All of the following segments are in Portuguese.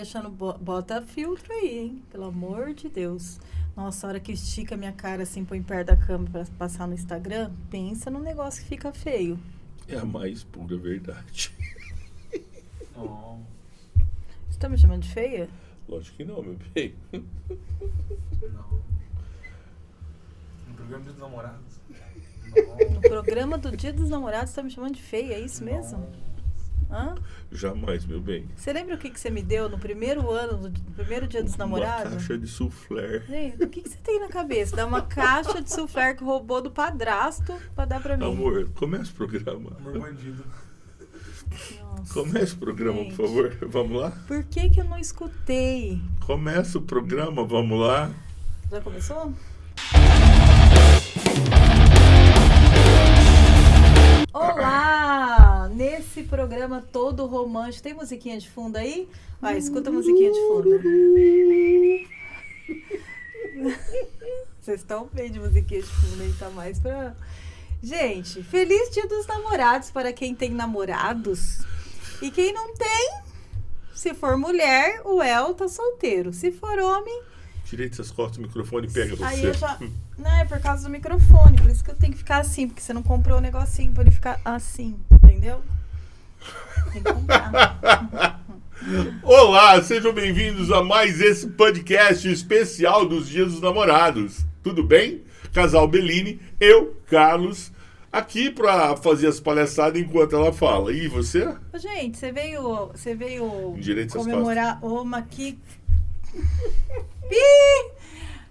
Deixando, bota filtro aí, hein? Pelo amor de Deus. Nossa, a hora que estica minha cara assim, põe perto da câmera pra passar no Instagram, pensa num negócio que fica feio. É a mais pura verdade. Oh. Você tá me chamando de feia? Lógico que não, meu bem. Não. No programa dos namorados. No programa do Dia dos Namorados, você tá me chamando de feia, é isso mesmo? Hã? Jamais, meu bem. Você lembra o que você me deu no primeiro ano, no primeiro Dia dos Uma Namorados? caixa de soufflé. Gente, o que você tem na cabeça? Dá uma caixa de soufflé que roubou do padrasto pra dar pra mim. Amor, comece o programa. Amor bandido. Nossa. Comece o programa, Gente. por favor. Vamos lá? Por que eu não escutei? Começa o programa, vamos lá. Já começou? Olá! Nesse programa todo romântico. Tem musiquinha de fundo aí? Vai, escuta a musiquinha de fundo. Vocês estão bem de musiquinha de fundo aí, tá mais pra... Gente, feliz Dia dos Namorados para quem tem namorados. E quem não tem, se for mulher, o El tá solteiro. Se for homem... Tirei dessas costas do microfone e pega Aí você. eu já... Não, é por causa do microfone, por isso que eu tenho que ficar assim, porque você não comprou o negocinho pra ele ficar assim, entendeu? Tem que comprar. Olá, sejam bem-vindos a mais esse podcast especial dos Dias dos Namorados. Tudo bem? Casal Bellini, eu, Carlos, aqui pra fazer as palhaçadas enquanto ela fala. E você? Ô, gente, você veio Direito essas comemorar uma aqui. Pi!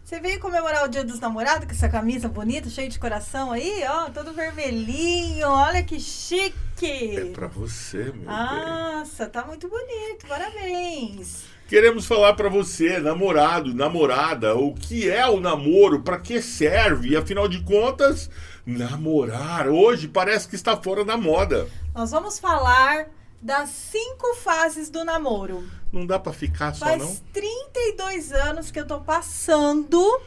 Você veio comemorar o Dia dos Namorados com essa camisa bonita, cheia de coração aí, ó, todo vermelhinho, olha que chique! É pra você, meu bem. Nossa, tá muito bonito, parabéns! Queremos falar pra você, namorado, namorada, o que é o namoro, pra que serve, e afinal de contas, namorar hoje parece que está fora da moda. Nós vamos falar das 5 fases do namoro. Não dá pra ficar só, Faz não? 32 anos que eu tô passando,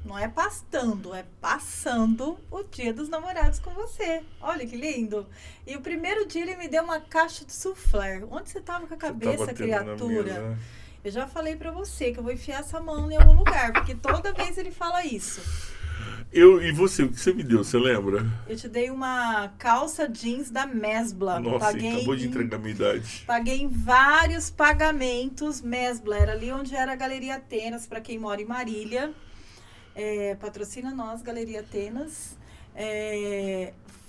não é pastando, é passando o Dia dos Namorados com você. Olha que lindo. E o primeiro dia ele me deu uma caixa de soufflé. Onde você tava com a Você tá cabeça, batendo criatura? na mesa. Eu já falei pra você que eu vou enfiar essa mão em algum lugar, porque toda vez ele fala isso. E você, o que você me deu, você lembra? Eu te dei uma calça jeans da Mesbla. Nossa, acabou de entregar a minha idade. Paguei em vários pagamentos. Mesbla era ali onde era a Galeria Atenas, para quem mora em Marília. Patrocina nós, Galeria Atenas.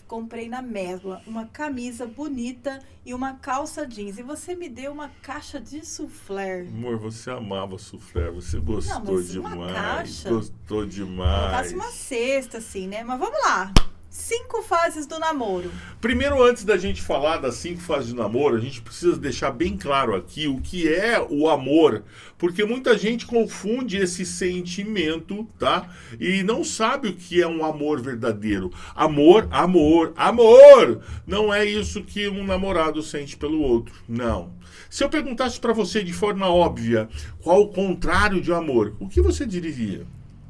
Comprei na Mesbla uma camisa bonita e uma calça jeans. E você me deu uma caixa de soufflé. Amor, você amava soufflé, você gostou Não, mas uma demais. caixa? Gostou Colocasse demais. uma cesta, assim, né? Mas vamos lá. 5 fases do namoro. Primeiro, antes da gente falar das 5 fases de namoro, a gente precisa deixar bem claro aqui o que é o amor, porque muita gente confunde esse sentimento, tá? E não sabe o que é um amor verdadeiro. Amor, amor, amor! Não é isso que um namorado sente pelo outro, não. Se eu perguntasse pra você de forma óbvia qual o contrário de amor, o que você diria?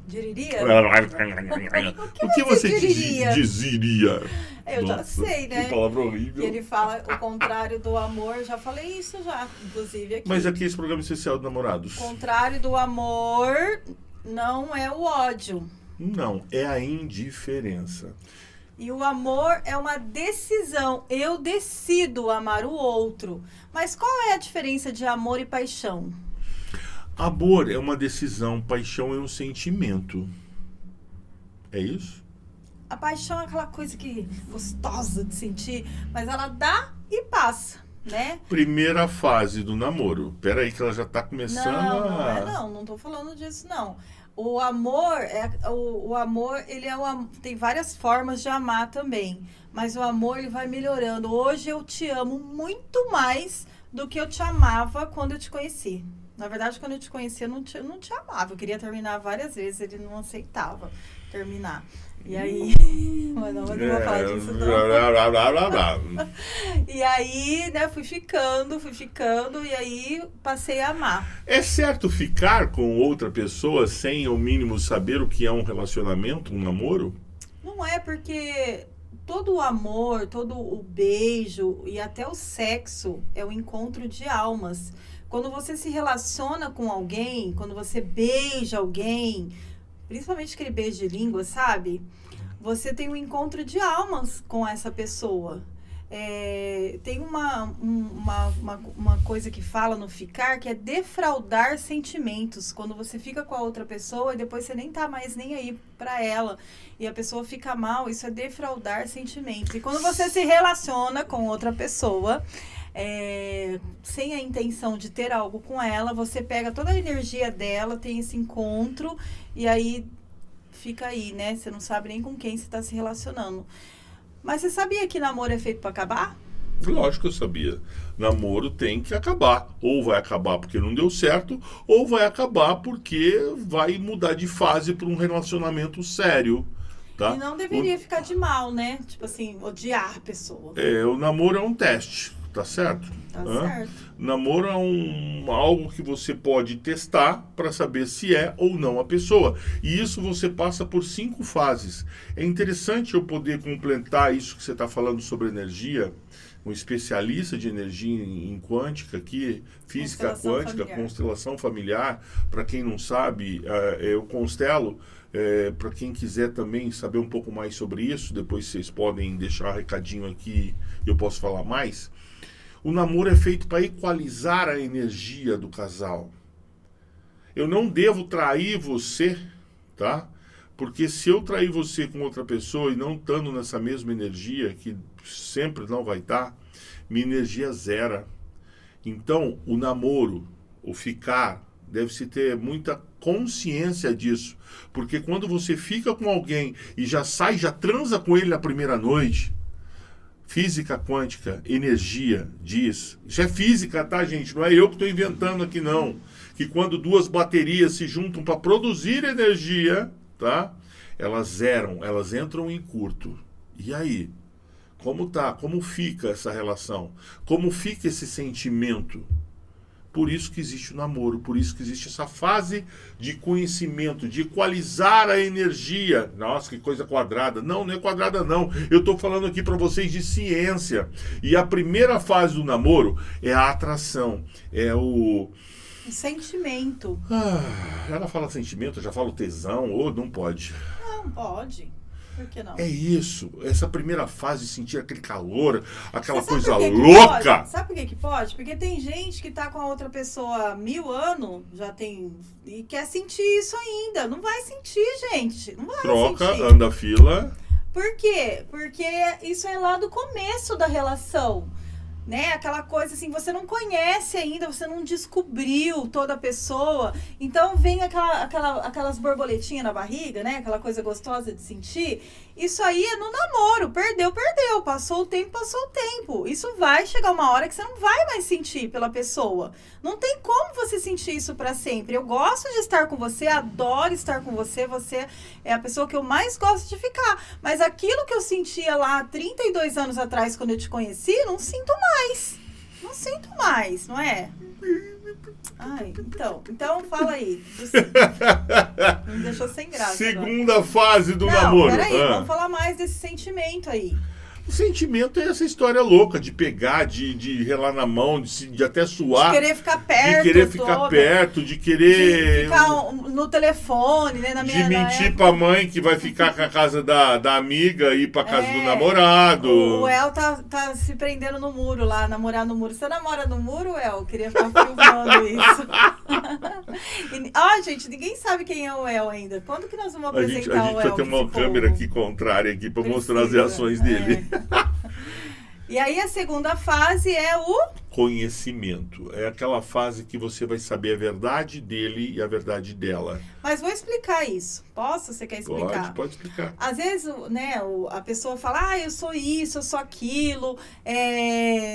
Diria? O que você diria? dizeria? Eu já Nossa, sei, né? Que palavra E horrível. ele fala o contrário do amor. Já falei isso já, inclusive aqui. Mas aqui esse programa especial de namorados. O contrário do amor não é o ódio. Não, é a indiferença. E o amor é uma decisão. Eu decido amar o outro. Mas qual é a diferença de amor e paixão? Amor é uma decisão, paixão é um sentimento. É isso? A paixão é aquela coisa que gostosa de sentir, mas ela dá e passa, né? Primeira fase do namoro. Pera aí que ela já tá começando Não tô falando disso, não. O amor, o amor, ele é tem várias formas de amar também, mas o amor, ele vai melhorando. Hoje eu te amo muito mais do que eu te amava quando eu te conheci. Na verdade, quando eu te conheci, eu não te amava. Eu queria terminar várias vezes, ele não aceitava terminar. E aí... Mas não vou falar disso, não. E aí, né, fui ficando, e aí passei a amar. É certo ficar com outra pessoa sem ao mínimo saber o que é um relacionamento, um namoro? Não é porque todo o amor, todo o beijo e até o sexo é o encontro de almas. Quando você se relaciona com alguém, quando você beija alguém, principalmente aquele beijo de língua, sabe? Você tem um encontro de almas com essa pessoa. Tem uma coisa que fala no ficar, que é defraudar sentimentos. Quando você fica com a outra pessoa e depois você nem tá mais nem aí pra ela e a pessoa fica mal, isso é defraudar sentimentos. E quando você se relaciona com outra pessoa, sem a intenção de ter algo com ela, você pega toda a energia dela, tem esse encontro e aí fica aí, né? Você não sabe nem com quem você tá se relacionando. Mas você sabia que namoro é feito para acabar? Lógico que eu sabia. Namoro tem que acabar. Ou vai acabar porque não deu certo, ou vai acabar porque vai mudar de fase para um relacionamento sério. Tá? E não deveria ficar de mal, né? Tipo assim, odiar a pessoa. O namoro é um teste, tá certo? Tá certo. Namoro é algo que você pode testar para saber se é ou não a pessoa. E isso você passa por 5 fases. É interessante eu poder completar isso que você está falando sobre energia. Um especialista de energia em quântica aqui, física quântica, constelação familiar. Para quem não sabe, eu constelo. Para quem quiser também saber um pouco mais sobre isso, depois vocês podem deixar um recadinho aqui e eu posso falar mais. O namoro é feito para equalizar a energia do casal. Eu não devo trair você, tá? Porque se eu trair você com outra pessoa e não estando nessa mesma energia, que sempre não vai estar, minha energia zera. Então, o namoro, o ficar, deve-se ter muita consciência disso. Porque quando você fica com alguém e já transa com ele na primeira noite, física quântica, energia, diz. Isso é física, tá, gente? Não é eu que estou inventando aqui, não. Que quando 2 baterias se juntam para produzir energia, tá? Elas zeram, elas entram em curto. E aí? Como tá? Como fica essa relação? Como fica esse sentimento? Por isso que existe o namoro, por isso que existe essa fase de conhecimento, de equalizar a energia. Nossa, que coisa quadrada. Não, não é quadrada não. Eu estou falando aqui para vocês de ciência. E a primeira fase do namoro é a atração, é o sentimento. Ela fala sentimento, eu já falo tesão, ou não pode? Não, pode. Por que não? É isso, essa primeira fase de sentir aquele calor, aquela coisa por que louca. Pode? Sabe por que pode? Porque tem gente que tá com a outra pessoa há 1000 anos, já tem, e quer sentir isso ainda. Não vai sentir, gente. Não vai Troca, sentir. anda a fila. Por quê? Porque isso é lá do começo da relação. Né? Aquela coisa assim, você não conhece ainda, você não descobriu toda a pessoa, então vem aquelas borboletinhas na barriga, né? Aquela coisa gostosa de sentir. Isso aí é no namoro, perdeu, passou o tempo. Isso vai chegar uma hora que você não vai mais sentir pela pessoa. Não tem como você sentir isso pra sempre. Eu gosto de estar com você, adoro estar com você, você é a pessoa que eu mais gosto de ficar. Mas aquilo que eu sentia lá 32 anos atrás, quando eu te conheci, não sinto mais. Não sinto mais, não é? Ai, então fala aí. Me deixou sem graça. Segunda agora. Fase do namoro. Peraí, vamos falar mais desse sentimento aí. O sentimento é essa história louca de pegar, de relar na mão, de até suar. De querer ficar perto. De querer ficar perto, de querer... De ficar no telefone, né? De mentir pra mãe que vai ficar com a casa da amiga e ir pra casa do namorado. O El tá se prendendo no muro lá, namorar no muro. Você namora no muro, El? Eu queria ficar filmando isso. Gente, ninguém sabe quem é o El ainda. Quando que nós vamos apresentar o El? A gente vai ter uma câmera aqui contrária aqui pra mostrar as reações dele. E aí a segunda fase é o conhecimento. É aquela fase que você vai saber a verdade dele e a verdade dela. Mas vou explicar isso. Posso? Você quer explicar? Pode explicar. Às vezes, né, a pessoa fala, eu sou isso, eu sou aquilo,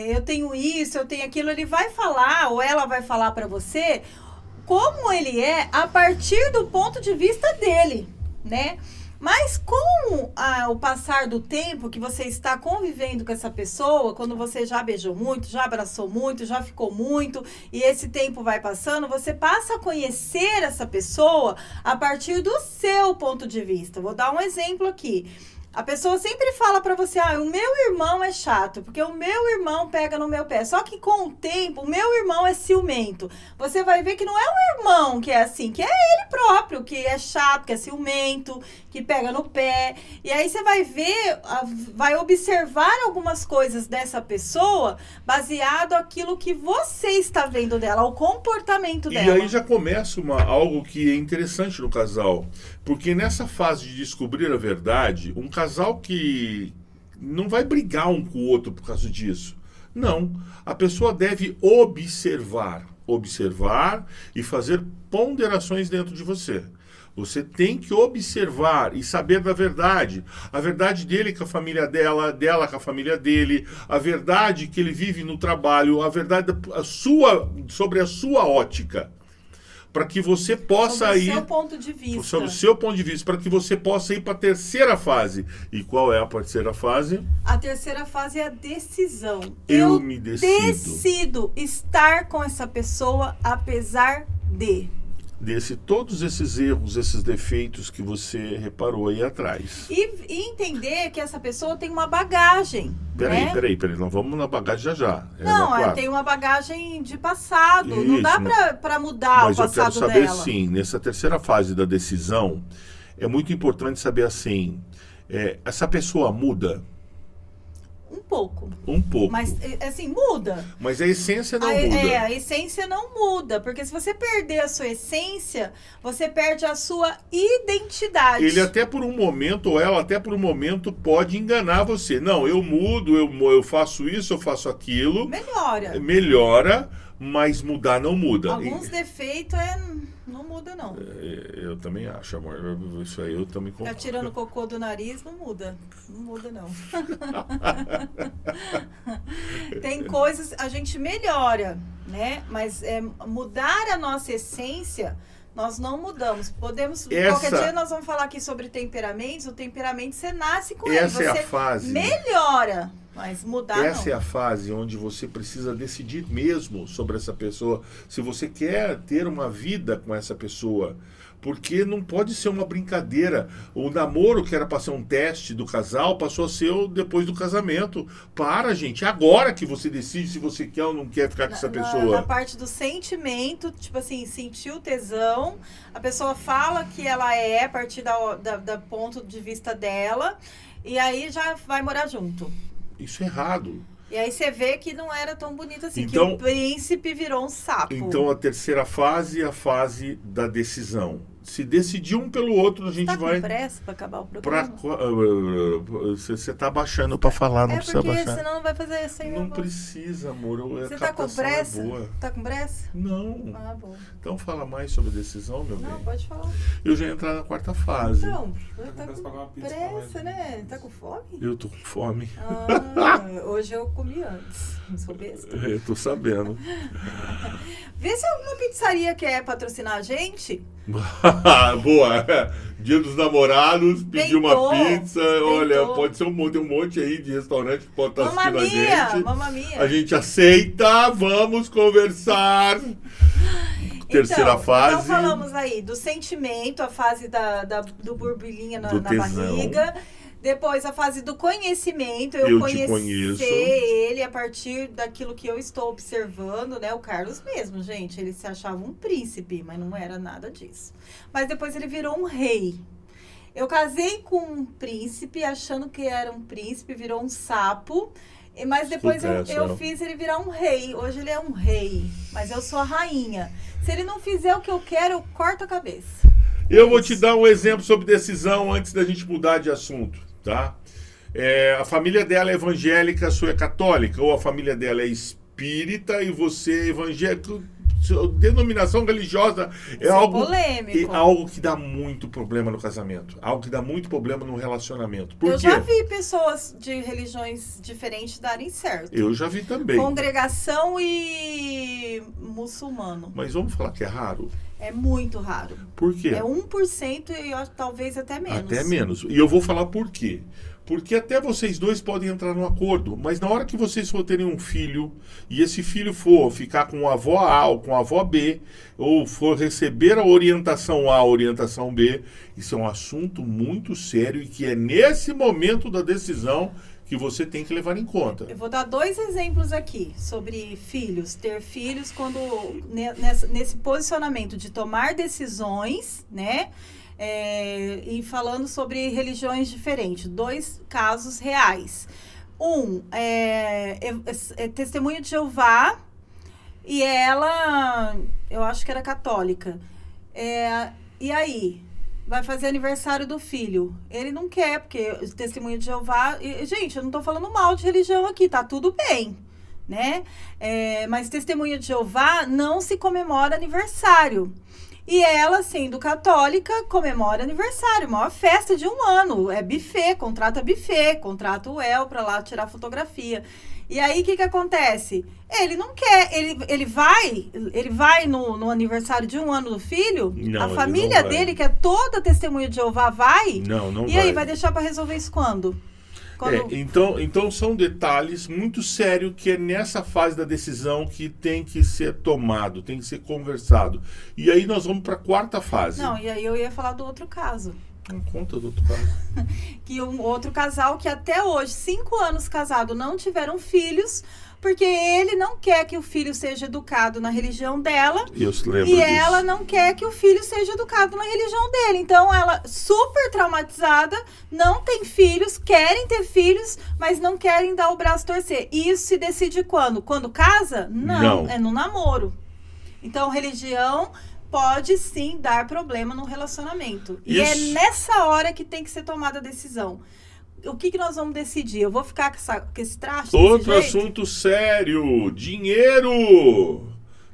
eu tenho isso, eu tenho aquilo. Ele vai falar, ou ela vai falar pra você, como ele é a partir do ponto de vista dele, né? Mas com o passar do tempo que você está convivendo com essa pessoa, quando você já beijou muito, já abraçou muito, já ficou muito, e esse tempo vai passando, você passa a conhecer essa pessoa a partir do seu ponto de vista. Vou dar um exemplo aqui. A pessoa sempre fala pra você, o meu irmão é chato, porque o meu irmão pega no meu pé. Só que com o tempo, o meu irmão é ciumento. Você vai ver que não é o irmão que é assim, que é ele próprio, que é chato, que é ciumento, que pega no pé. E aí você vai ver, vai observar algumas coisas dessa pessoa baseado aquilo que você está vendo dela, o comportamento E dela. aí já começa algo que é interessante no casal. Porque nessa fase de descobrir a verdade, um casal que não vai brigar um com o outro por causa disso. Não. A pessoa deve observar e fazer ponderações dentro de você. Você tem que observar e saber da verdade. A verdade dele com a família dela com a família dele, a verdade que ele vive no trabalho, a verdade sobre a sua ótica. Para que você possa sobre ir... o seu ponto de vista. Sobre o seu ponto de vista, para que você possa ir para a terceira fase. E qual é a terceira fase? A terceira fase é a decisão. Eu me decido. Decido estar com essa pessoa apesar de. Todos esses erros, esses defeitos que você reparou aí atrás. E entender que essa pessoa tem uma bagagem. Peraí, né? nós vamos na bagagem já. Não, tem uma bagagem de passado. Não dá pra mudar o passado dela. Mas eu quero saber, sim, nessa terceira fase da decisão, é muito importante saber assim, essa pessoa muda? Um pouco. Mas, assim, muda. Mas a essência não muda. A essência não muda. Porque se você perder a sua essência, você perde a sua identidade. Ele até por um momento, ou ela até por um momento, pode enganar você. Não, eu mudo, eu faço isso, eu faço aquilo. Melhora, mas mudar não muda. Alguns defeitos não muda, não. Eu também acho, amor. Isso aí eu também concordo. Tá tirando cocô do nariz, não muda. Não muda, não. Tem coisas, a gente melhora, né? Mas mudar a nossa essência, nós não mudamos. Qualquer dia nós vamos falar aqui sobre temperamentos. O temperamento, você nasce com ele. Você é a fase. Melhora. Mas mudar Essa é a fase onde você precisa decidir mesmo sobre essa pessoa, se você quer ter uma vida com essa pessoa. Porque não pode ser uma brincadeira. O namoro, que era para ser um teste do casal, passou a ser depois do casamento. Gente. Agora que você decide se você quer ou não quer ficar com essa pessoa. Na parte do sentimento, tipo assim, sentiu tesão, a pessoa fala que ela a partir da ponto de vista dela, e aí já vai morar junto. Isso é errado. E aí você vê que não era tão bonito assim, que o príncipe virou um sapo. Então a terceira fase é a fase da decisão. Se decidir um pelo outro, a gente vai... Tá com pressa para acabar o programa? Você tá baixando para falar, não precisa baixar. Porque senão não vai fazer isso aí. Não precisa, amor. Você tá com pressa? Tá com pressa? Não. Bom. Então fala mais sobre a decisão, meu bem. Não, pode falar. Eu já ia entrar na quarta fase. Então, tá com pressa, né? Tá com fome? Eu tô com fome. Hoje eu comi antes. Não sou besta. Eu tô sabendo. Vê se alguma pizzaria quer patrocinar a gente. Boa! Dia dos Namorados, pedir uma pizza. Olha, pode ser tem um monte aí de restaurante que pode estar assistindo a gente. Mamma mia. A gente aceita, vamos conversar. Terceira fase. Então falamos aí do sentimento, a fase do borbulhinho na barriga. Depois a fase do conhecimento, eu conhecer ele a partir daquilo que eu estou observando, né? O Carlos mesmo, gente, ele se achava um príncipe, mas não era nada disso. Mas depois ele virou um rei. Eu casei com um príncipe, achando que era um príncipe, virou um sapo. Mas depois eu fiz ele virar um rei. Hoje ele é um rei, mas eu sou a rainha. Se ele não fizer o que eu quero, eu corto a cabeça. Eu vou te dar um exemplo sobre decisão antes da gente mudar de assunto, tá? A família dela é evangélica, a sua é católica, ou a família dela é espírita e você é evangélico. Denominação religiosa é algo que dá muito problema no casamento, algo que dá muito problema no relacionamento. Por quê? Já vi pessoas de religiões diferentes darem certo. Eu já vi também. Congregação e muçulmano. Mas vamos falar que é raro? É muito raro. Por quê? É 1% e talvez até menos. Até menos. E eu vou falar por quê. Porque até vocês dois podem entrar num acordo, mas na hora que vocês for terem um filho, e esse filho for ficar com a avó A ou com a avó B, ou for receber a orientação A, a orientação B, isso é um assunto muito sério e que é nesse momento da decisão que você tem que levar em conta. Eu vou dar 2 exemplos aqui sobre filhos, ter filhos quando nesse posicionamento de tomar decisões, né? E falando sobre religiões diferentes, 2 casos reais. É Testemunho de Jeová e ela, eu acho que era católica. E aí? Vai fazer aniversário do filho. Ele não quer, porque o Testemunho de Jeová... gente, eu não tô falando mal de religião aqui, tá tudo bem, né? Mas Testemunho de Jeová não se comemora aniversário. E ela, sendo católica, comemora aniversário, maior festa de 1 ano. É buffet, contrata o El pra lá tirar fotografia. E aí, o que acontece? Ele não quer, ele vai no aniversário de 1 ano do filho? Não, a família dele, que é toda Testemunha de Jeová, vai? Não E aí, vai deixar para resolver isso quando? Então são detalhes muito sérios que é nessa fase da decisão que tem que ser tomado, tem que ser conversado. E aí nós vamos para a 4ª fase. Não, e aí eu ia falar do outro caso. Não conta do outro caso. Que um outro casal que até hoje, 5 anos casado, não tiveram filhos, porque ele não quer que o filho seja educado na religião dela. Eu lembro e disso. ela não quer que o filho seja educado na religião dele. Então, ela, super traumatizada, não tem filhos, querem ter filhos, mas não querem dar o braço a torcer. E isso se decide quando? Quando casa? Não. É no namoro. Então, religião pode sim dar problema no relacionamento. E é nessa hora que tem que ser tomada a decisão. O que nós vamos decidir? Eu vou ficar com esse traste? Outro assunto sério: dinheiro.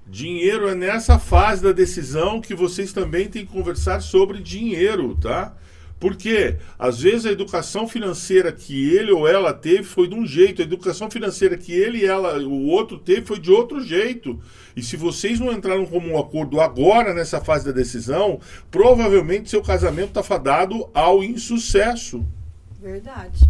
Dinheiro é nessa fase da decisão que vocês também têm que conversar sobre dinheiro, tá? Porque, às vezes, a educação financeira que ele ou ela teve foi de um jeito, a educação financeira que ele e ela, o outro teve, foi de outro jeito. E se vocês não entraram como um acordo agora, nessa fase da decisão, provavelmente seu casamento está fadado ao insucesso. Verdade.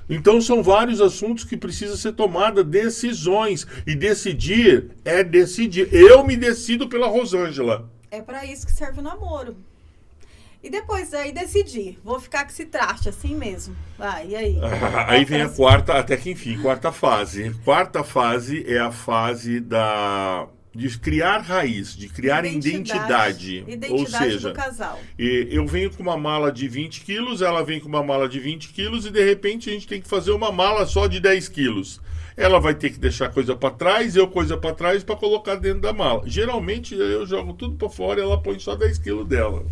Então são vários assuntos que precisam ser tomadas decisões. E decidir é decidir. Eu me decido pela Rosângela. É para isso que serve o namoro. E depois aí decidir. Vou ficar com esse traste assim mesmo. Vai, e aí? Aí vem a 4ª, até que enfim, 4ª fase. 4ª fase é a fase de criar raiz, de criar identidade. Ou seja, do casal. Eu venho com uma mala de 20 quilos, ela vem com uma mala de 20 quilos e de repente a gente tem que fazer uma mala só de 10 quilos. Ela vai ter que deixar coisa para trás, eu coisa para trás para colocar dentro da mala. Geralmente eu jogo tudo para fora e ela põe só 10 quilos dela.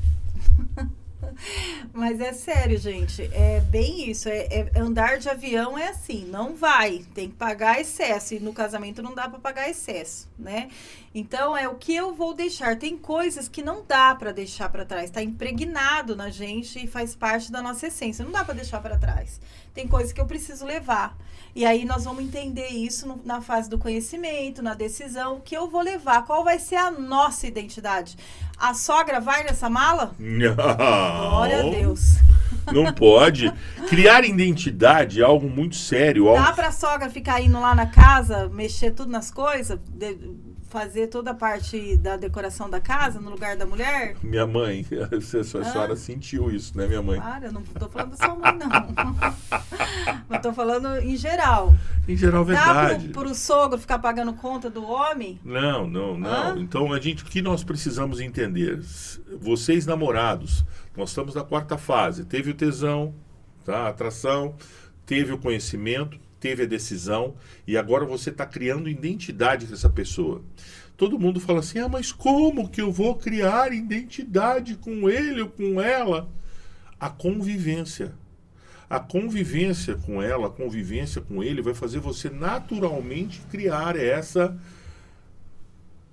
Mas é sério, gente, é bem isso, andar de avião é assim, não vai, tem que pagar excesso, e no casamento não dá para pagar excesso, né? Então, é o que eu vou deixar, tem coisas que não dá para deixar para trás, tá impregnado na gente e faz parte da nossa essência, não dá para deixar para trás, tem coisas que eu preciso levar, e aí nós vamos entender isso na fase do conhecimento, na decisão, o que eu vou levar, qual vai ser a nossa identidade. A sogra vai nessa mala? Não. Glória a Deus. Não pode. Criar identidade é algo muito sério. Dá pra sogra ficar indo lá na casa, mexer tudo nas coisas, fazer toda a parte da decoração da casa no lugar da mulher? Minha mãe, a senhora sentiu isso, né, minha mãe? Para, eu não tô falando da sua mãe, não. Mas tô falando em geral. Em geral, verdade. Dá pro sogro ficar pagando conta do homem? Não. Então, o que nós precisamos entender? Vocês namorados, nós estamos na 4ª fase. Teve o tesão, tá? A atração, teve o conhecimento, teve a decisão e agora você está criando identidade com essa pessoa. Todo mundo fala assim, mas como que eu vou criar identidade com ele ou com ela? A convivência. A convivência com ela, a convivência com ele vai fazer você naturalmente criar essa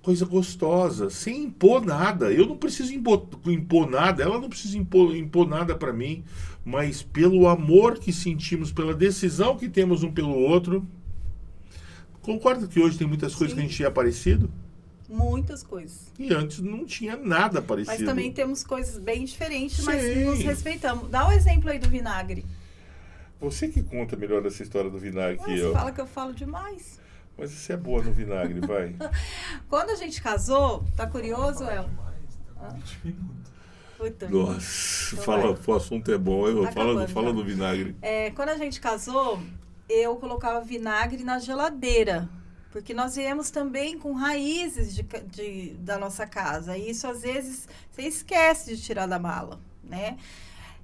coisa gostosa, sem impor nada. Eu não preciso impor nada, ela não precisa impor nada para mim, mas pelo amor que sentimos, pela decisão que temos um pelo outro. Concorda que hoje tem muitas coisas que a gente tinha parecido? Muitas coisas. E antes não tinha nada parecido. Mas também temos coisas bem diferentes, Sim. mas nos respeitamos. Dá um exemplo aí do vinagre. Você que conta melhor essa história do vinagre que Você eu. fala que eu falo demais. Mas você é boa no vinagre, vai. Quando a gente casou, tá curioso, El? Tá 20 minutos. Puta, Nossa, Então fala, vai. o assunto é bom. Tá Fala acabando do vinagre. Quando a gente casou, eu colocava vinagre na geladeira. Porque nós viemos também com raízes da nossa casa. E isso, às vezes, você esquece de tirar da mala, né?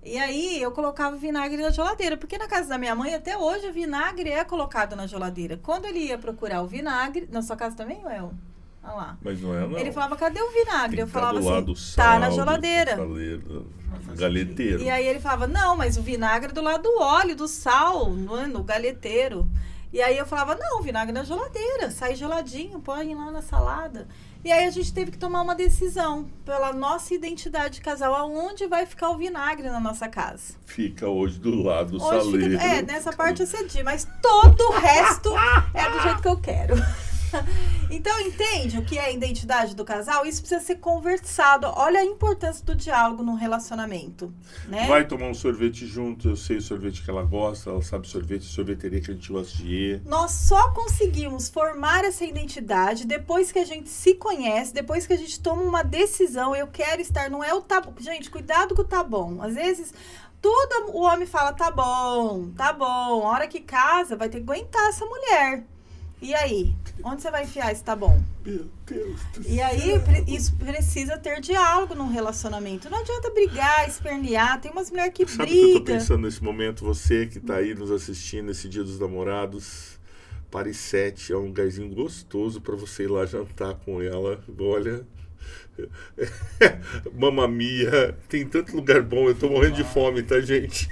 E aí, eu colocava vinagre na geladeira. Porque na casa da minha mãe, até hoje, o vinagre é colocado na geladeira. Quando ele ia procurar o vinagre... Na sua casa também, El? Olha lá. Mas não é, não. Ele falava, cadê o vinagre? Tem Eu que tá falava do lado do assim, tá sal, na do geladeira. Galeteiro. E aí ele falava, não, mas o vinagre é do lado do óleo, do sal, no galeteiro. E aí eu falava, não, vinagre na geladeira, sai geladinho, põe lá na salada. E aí a gente teve que tomar uma decisão pela nossa identidade de casal, aonde vai ficar o vinagre na nossa casa. Fica hoje do lado do Hoje saleiro. nessa parte eu cedi, mas todo o resto é do jeito que eu quero. Então, entende o que é a identidade do casal? Isso precisa ser conversado. Olha a importância do diálogo no relacionamento, né? Vai tomar um sorvete junto, eu sei o sorvete que ela gosta, ela sabe sorvete, sorveteria que a gente gosta de ir. Nós só conseguimos formar essa identidade depois que a gente se conhece, depois que a gente toma uma decisão. Eu quero estar, não é o tá bom. Gente, cuidado com o tá bom. Às vezes, tudo o homem fala tá bom, tá bom. A hora que casa, vai ter que aguentar essa mulher. E aí? Onde você vai enfiar esse tá bom? Meu Deus do céu. E aí, isso precisa ter diálogo num relacionamento. Não adianta brigar, espernear. Tem umas mulheres que Sabe o que eu tô brigam. pensando nesse momento? Você que tá aí nos assistindo esse Dia dos Namorados, Paris 7 é um lugarzinho gostoso pra você ir lá jantar com ela. Olha, Mamma Mia, tem tanto lugar bom, eu tô morrendo de fome, tá, gente?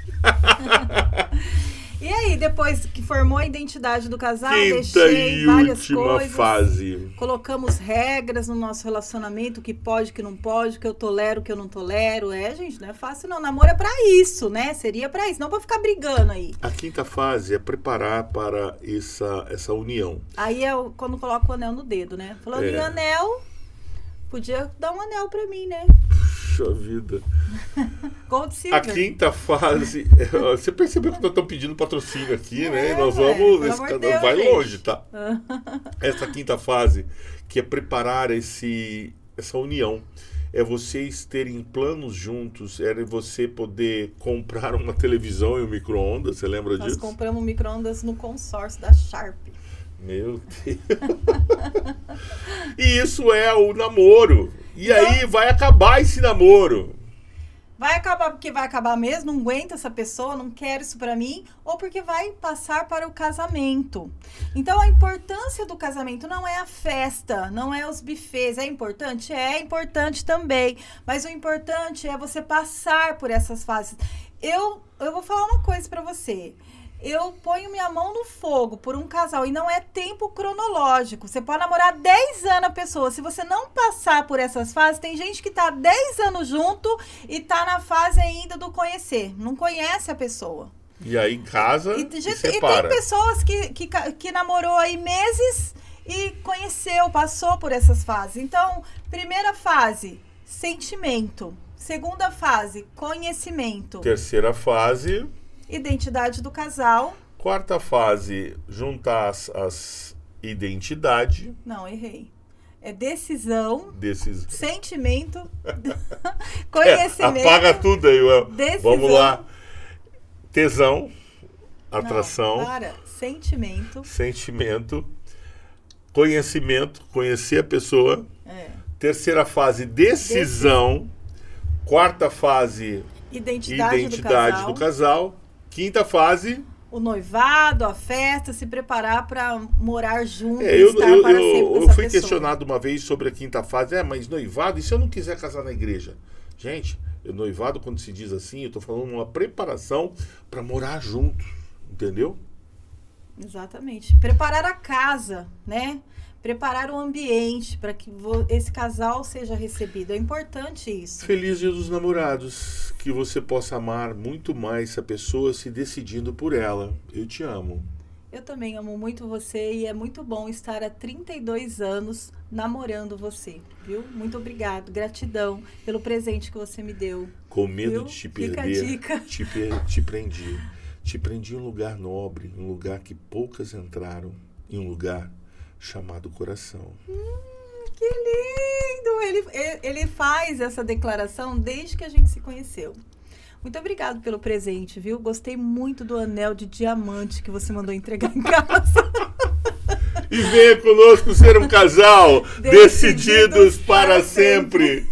E aí, depois que formou a identidade do casal, Quinta deixei e várias última coisas. fase. Colocamos regras no nosso relacionamento, o que pode, o que não pode, o que eu tolero, o que eu não tolero. Gente, não é fácil não. Namoro é pra isso, né? Seria pra isso, não pra ficar brigando aí. A quinta fase é preparar para essa união. Aí é quando coloca o anel no dedo, né? Falando em anel, podia dar um anel pra mim, né? Puxa vida. Gold A Silver. quinta fase, você percebeu que nós estamos pedindo patrocínio aqui, né? Nós ué, vamos, pelo esse amor de canal Deus, vai gente. longe, tá? Essa quinta fase, que é preparar essa união, é vocês terem planos juntos, é você poder comprar uma televisão e um micro-ondas, você lembra Nós disso? compramos micro-ondas no consórcio da Sharp. Meu Deus. E isso é o namoro. E aí vai acabar esse namoro. Vai acabar porque vai acabar mesmo, não aguenta essa pessoa, não quer isso pra mim, ou porque vai passar para o casamento. Então, a importância do casamento não é a festa, não é os buffets. É importante? É importante também. Mas o importante é você passar por essas fases. Eu vou falar uma coisa pra você. Eu ponho minha mão no fogo por um casal e não é tempo cronológico. Você pode namorar 10 anos a pessoa. Se você não passar por essas fases, tem gente que tá 10 anos junto e tá na fase ainda do conhecer. Não conhece a pessoa. E aí em casa E, e tem separa. pessoas que namorou aí meses e conheceu, passou por essas fases. Então, primeira fase, sentimento. Segunda fase, conhecimento. Terceira fase... Identidade do casal. Quarta fase, juntar as identidade Não, errei. É decisão, desses. sentimento, conhecimento. Apaga tudo aí, Well. Decisão. Vamos lá. Tesão, Não, atração, para. Sentimento. sentimento, conhecimento, conhecer a pessoa. É. Terceira fase, decisão. Quarta fase, identidade do casal. Quinta fase. O noivado, a festa, se preparar para morar junto, Eu estar para sempre com essa fui pessoa. questionado uma vez sobre a quinta fase. Mas noivado, e se eu não quiser casar na igreja? Gente, noivado, quando se diz assim, eu tô falando uma preparação para morar junto. Entendeu? Exatamente. Preparar a casa, né? Preparar o ambiente para que esse casal seja recebido. É importante isso. Feliz Dia dos Namorados. Que você possa amar muito mais essa pessoa se decidindo por ela. Eu te amo. Eu também amo muito você e é muito bom estar há 32 anos namorando você, viu? Muito obrigado, gratidão pelo presente que você me deu. Com medo Viu? de te Fica a perder, dica. te prendi. Te prendi em um lugar nobre, em um lugar que poucas entraram, em um lugar chamado coração. Que lindo! Ele faz essa declaração desde que a gente se conheceu. Muito obrigado pelo presente, viu? Gostei muito do anel de diamante que você mandou entregar em casa. E venha conosco ser um casal decididos para sempre.